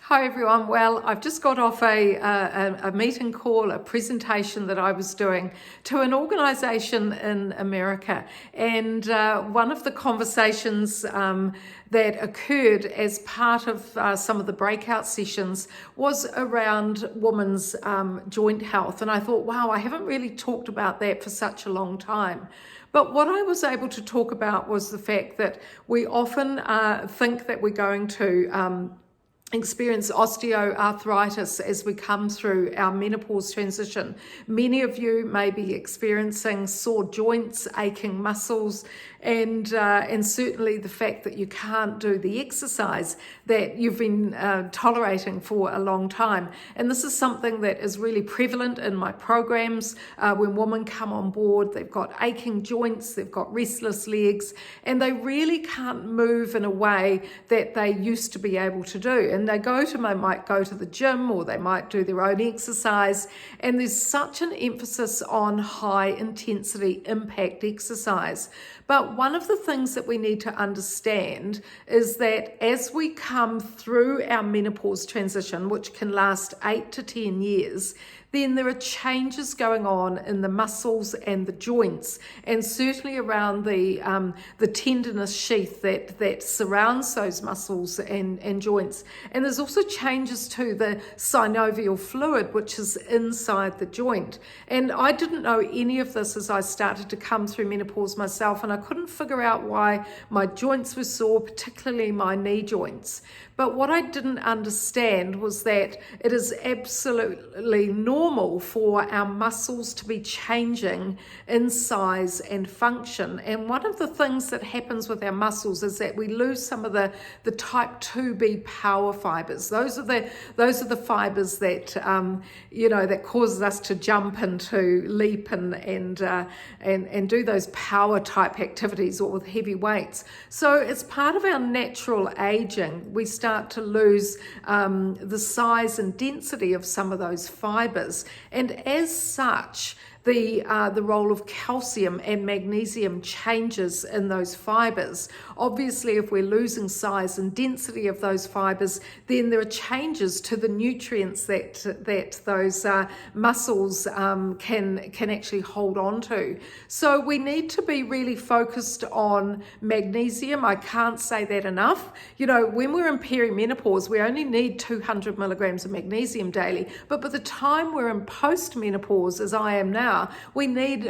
Hi everyone. Well, I've just got off a meeting call, a presentation that I was doing to an organisation in America, and one of the conversations that occurred as part of some of the breakout sessions was around women's joint health, and I thought, wow, I haven't really talked about that for such a long time. But what I was able to talk about was the fact that we often think that we're going to experience osteoarthritis as we come through our menopause transition. Many of you may be experiencing sore joints, aching muscles, and certainly the fact that you can't do the exercise that you've been tolerating for a long time. And this is something that is really prevalent in my programs. When women come on board, they've got aching joints, they've got restless legs, and they really can't move in a way that they used to be able to do. And they might go to the gym, or they might do their own exercise. And there's such an emphasis on high intensity impact exercise. But one of the things that we need to understand is that as we come through our menopause transition, which can last 8 to 10 years, then there are changes going on in the muscles and the joints, and certainly around the tendinous sheath that surrounds those muscles and joints. And there's also changes to the synovial fluid, which is inside the joint. And I didn't know any of this as I started to come through menopause myself, and I couldn't figure out why my joints were sore, particularly my knee joints. But what I didn't understand was that it is absolutely normal for our muscles to be changing in size and function. And one of the things that happens with our muscles is that we lose some of the type 2B power fibers. Those are the fibers that that causes us to jump and to leap and do those power type activities, or with heavy weights. So it's part of our natural aging. We start to lose the size and density of some of those fibers, and as such the role of calcium and magnesium changes in those fibers. Obviously, if we're losing size and density of those fibers, then there are changes to the nutrients that those muscles can actually hold on to. So we need to be really focused on magnesium. I can't say that enough. When we're in peri-menopause, we only need 200 milligrams of magnesium daily, but by the time we're in post-menopause, as I am now, we need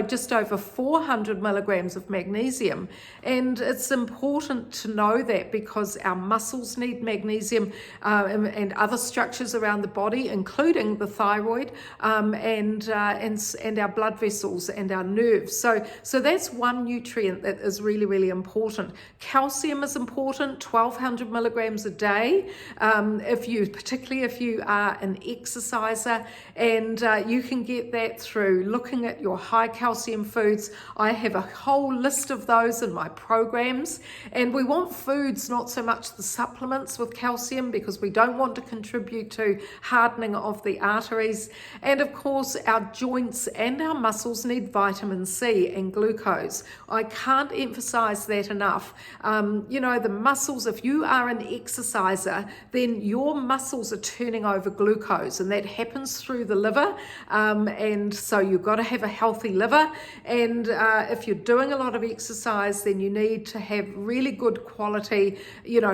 just over 400 milligrams of magnesium. And it's important to know that because our muscles need magnesium, and other structures around the body, including the thyroid, and our blood vessels and our nerves. So that's one nutrient that is really, really important. Calcium is important, 1200 milligrams a day, particularly if you are an exerciser, and you can get that through looking at your high calcium foods. I have a whole list of those in my programs, and we want foods, not so much the supplements with calcium, because we don't want to contribute to hardening of the arteries. And of course, our joints and our muscles need vitamin C and glucose. I can't emphasize that enough. The muscles, if you are an exerciser, then your muscles are turning over glucose, and that happens through the liver, and so you've got to have a healthy liver. And if you're doing a lot of exercise, then you need to have really good quality,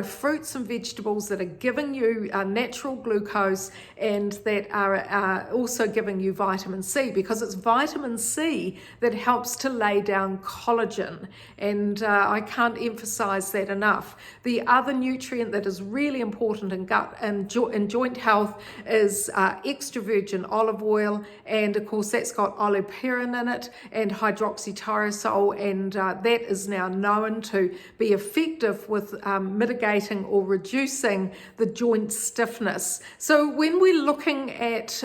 fruits and vegetables that are giving you natural glucose, and that are also giving you vitamin C, because it's vitamin C that helps to lay down collagen. And I can't emphasize that enough. The other nutrient that is really important in gut and joint health is extra virgin olive oil, and of course that's got oliperin in it and hydroxytyrosol, and that is now known to be effective with mitigating or reducing the joint stiffness. So when we're looking at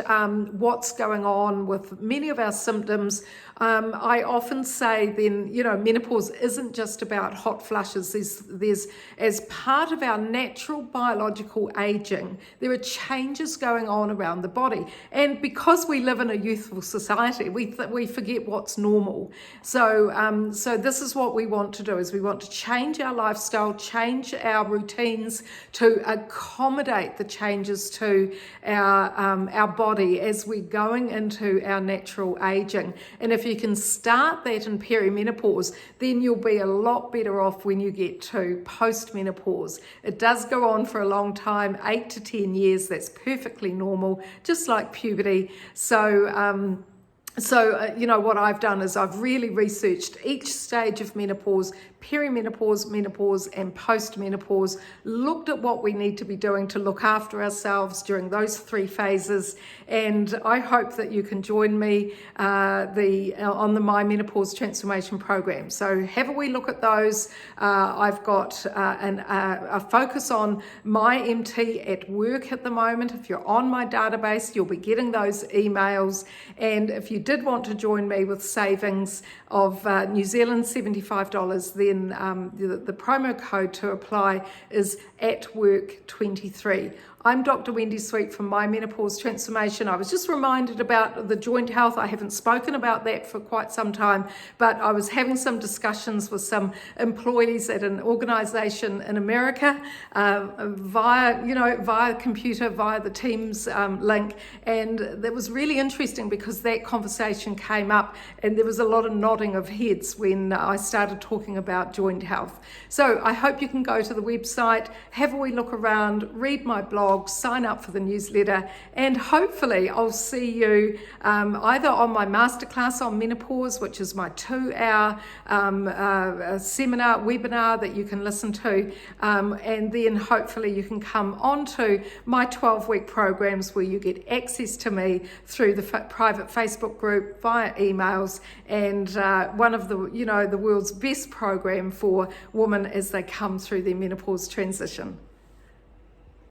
what's going on with many of our symptoms, I often say then, menopause isn't just about hot flushes. There's as part of our natural biological aging, there are changes going on around the body. And because we live in a youthful society, we forget what's normal. So this is what we want to do, is we want to change our lifestyle, change our routines to accommodate the changes to our body as we're going into our natural aging. And if you can start that in perimenopause, then you'll be a lot better off when you get to post-menopause. It does go on for a long time, 8 to 10 years. That's perfectly normal, just like puberty. So what I've done is I've really researched each stage of menopause, perimenopause, menopause, and post-menopause, looked at what we need to be doing to look after ourselves during those 3 phases, and I hope that you can join me on the MyMenopause Transformation program. So have a wee look at those. I've got a focus on MyMT at work at the moment. If you're on my database, you'll be getting those emails, and if you did want to join me with savings of New Zealand $75, then the promo code to apply is @work23. I'm Dr. Wendy Sweet from MyMenopause Transformation. I was just reminded about the joint health. I haven't spoken about that for quite some time, but I was having some discussions with some employees at an organization in America via computer, via the Teams link. And that was really interesting because that conversation came up and there was a lot of nodding of heads when I started talking about joint health. So I hope you can go to the website, have a wee look around, read my blog, sign up for the newsletter, and hopefully I'll see you either on my masterclass on menopause, which is my 2-hour webinar that you can listen to, and then hopefully you can come on to my 12-week programs where you get access to me through the private Facebook group, via emails, and one of the world's best program for women as they come through their menopause transition.